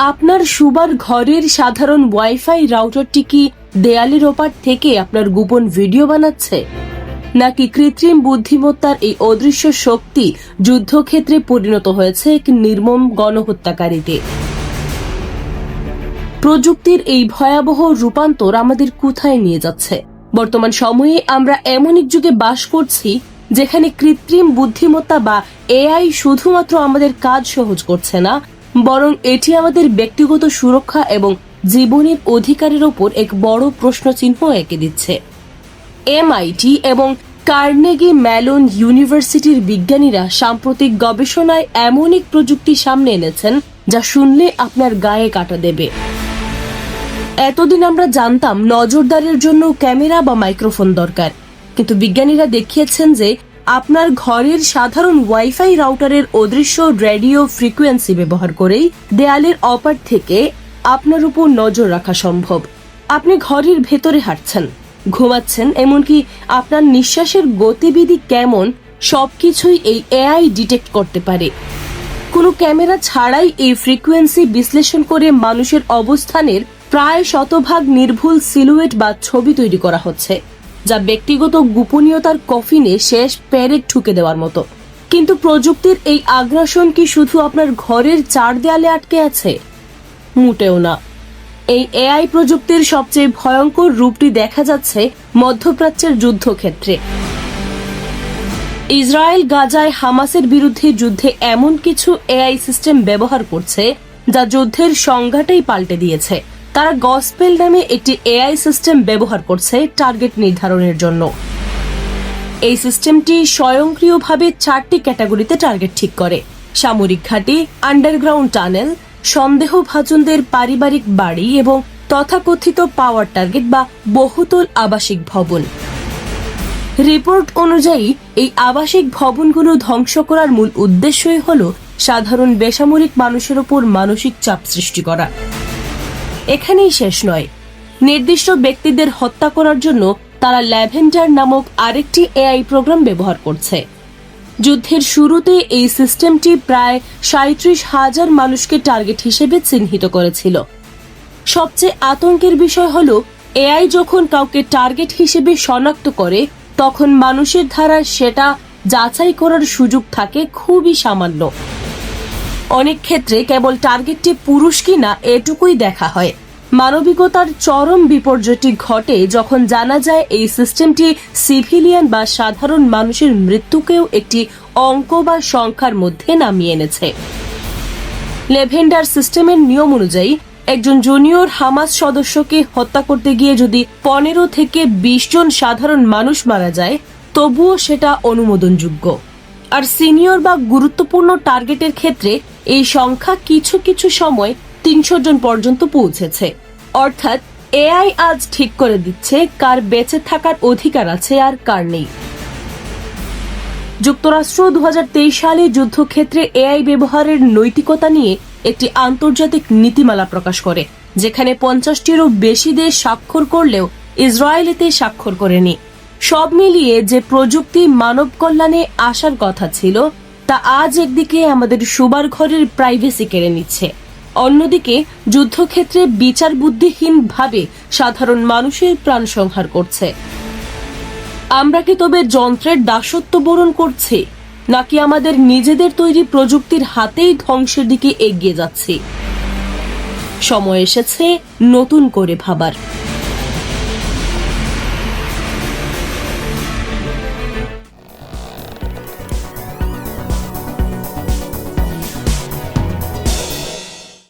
আপনার শুবার ঘরের সাধারণ ওয়াইফাই রাউটারটি কি দেয়ালের ওপার থেকে আপনার গোপন ভিডিও বানাচ্ছে, নাকি কৃত্রিম বুদ্ধিমত্তার এই অদৃশ্য শক্তি যুদ্ধক্ষেত্রে পরিণত হয়েছে এক নির্মম গণহত্যাকারীতে? প্রযুক্তির এই ভয়াবহ রূপান্তর আমাদের কোথায় নিয়ে যাচ্ছে? বর্তমান সময়ে আমরা এমন এক যুগে বাস করছি যেখানে কৃত্রিম বুদ্ধিমত্তা বা এআই শুধুমাত্র আমাদের কাজ সহজ করছে না, বরং এটি আমাদের ব্যক্তিগত সুরক্ষা এবং জীবনের অধিকারের ওপর এক বড় প্রশ্নচিহ্ন এঁকে দিচ্ছে। MIT এবং কার্নেগি মেলন ইউনিভার্সিটির বিজ্ঞানীরা সাম্প্রতিক গবেষণায় এমন এক প্রযুক্তি সামনে এনেছেন যা শুনলে আপনার গায়ে কাটা দেবে। এতদিন আমরা জানতাম নজরদারির জন্য ক্যামেরা বা মাইক্রোফোন দরকার, কিন্তু বিজ্ঞানীরা দেখিয়েছেন যে আপনার ঘরের সাধারণ ওয়াইফাই রাউটারের অদৃশ্য রেডিও ফ্রিকোয়েন্সি ব্যবহার করেই দেয়ালের অপার থেকে আপনার উপর নজর রাখা সম্ভব। আপনি ঘরের ভেতরে হাঁটছেন, ঘুমাচ্ছেন, এমনকি আপনার নিঃশ্বাসের গতিবিধি কেমন সবকিছুই এই এআই ডিটেক্ট করতে পারে। কোনো ক্যামেরা ছাড়াই এই ফ্রিকোয়েন্সি বিশ্লেষণ করে মানুষের অবস্থানের প্রায় শতভাগ নির্ভুল সিলুয়েট বা ছবি তৈরি করা হচ্ছে, যা ব্যক্তিগত গোপনীয়তার কফিনে শেষ পেরেক ঠুকে দেওয়ার মতো। কিন্তু প্রযুক্তির এই আগ্রাসন কি শুধু আপনার ঘরের চার দেয়ালে আটকে আছে? মোটেও না। এই এআই প্রযুক্তির সবচেয়ে ভয়ঙ্কর রূপটি দেখা যাচ্ছে মধ্যপ্রাচ্যের যুদ্ধক্ষেত্রে। ইসরায়েল গাজায় হামাসের বিরুদ্ধে যুদ্ধে এমন কিছু এআই সিস্টেম ব্যবহার করছে যা যুদ্ধের সংজ্ঞাটাই পাল্টে দিয়েছে। তারা গসপেল নামে একটি এআই সিস্টেম ব্যবহার করছে টার্গেট নির্ধারণের জন্য। এই সিস্টেমটি স্বয়ংক্রিয়ভাবে 4টি ক্যাটাগরিতে টার্গেট ঠিক করে: সামরিক ঘাঁটি, আন্ডারগ্রাউন্ড টানেল, সন্দেহভাজনদের পারিবারিক বাড়ি এবং তথাকথিত পাওয়ার টার্গেট বা বহুতল আবাসিক ভবন। রিপোর্ট অনুযায়ী এই আবাসিক ভবনগুলো ধ্বংস করার মূল উদ্দেশ্যই হল সাধারণ বেসামরিক মানুষের উপর মানসিক চাপ সৃষ্টি করা। এখানেই শেষ নয়, নির্দিষ্ট ব্যক্তিদের হত্যা করার জন্য তারা ল্যাভেন্ডার নামক আরেকটি এআই প্রোগ্রাম ব্যবহার করছে। যুদ্ধের শুরুতে এই সিস্টেমটি প্রায় 37,000 মানুষকে টার্গেট হিসেবে চিহ্নিত করেছিল। সবচেয়ে আতঙ্কের বিষয় হল, এআই যখন কাউকে টার্গেট হিসেবে শনাক্ত করে তখন মানুষের ধারা সেটা যাচাই করার সুযোগ থাকে খুবই সামান্য। অনেক ক্ষেত্রে কেবল টার্গেটটি পুরুষ কিনা এটুকুই দেখা হয়। মানবিকতার চরম বিপর্যয়টি ঘটে যখন জানা যায় এই সিস্টেমটি সিভিলিয়ান বা সাধারণ মানুষের মৃত্যুকেও একটি অঙ্ক বা সংখ্যার মধ্যে নামিয়ে এনেছে। লেভেন্ডার সিস্টেমের নিয়ম অনুযায়ী একজন জুনিয়র হামাস সদস্যকে হত্যা করতে গিয়ে যদি 15 থেকে 20 জন সাধারণ মানুষ মারা যায়, তবুও সেটা অনুমোদনযোগ্য। আর সিনিয়র বা গুরুত্বপূর্ণ টার্গেটের ক্ষেত্রে এই সংখ্যা কিছু কিছু সময় 300 জন পর্যন্ত পৌঁছেছে। অর্থাৎ এআই আজ ঠিক করে দিচ্ছে কার বেঁচে থাকার অধিকার আছে আর কার নেই। যুক্তরাষ্ট্র 2023 সালে যুদ্ধক্ষেত্রে এআই ব্যবহারের নৈতিকতা নিয়ে একটি আন্তর্জাতিক নীতিমালা প্রকাশ করে, যেখানে 50টিরও বেশি দেশ স্বাক্ষর করলেও ইসরায়েল এতে স্বাক্ষর করেনি। সব মিলিয়ে যে প্রযুক্তি মানব কল্যাণে আসার কথা ছিল, তা আজ একদিকে আমাদের শোবার ঘরের প্রাইভেসি কেড়ে নিচ্ছে, অন্যদিকে যুদ্ধক্ষেত্রে বিচার বুদ্ধিহীনভাবে সাধারণ মানুষের প্রাণ সংহার করছে। আমরা কি তবে যন্ত্রের দাসত্ব বরণ করছি, নাকি আমাদের নিজেদের তৈরি প্রযুক্তির হাতেই ধ্বংসের দিকে এগিয়ে যাচ্ছি? সময় এসেছে নতুন করে ভাবার।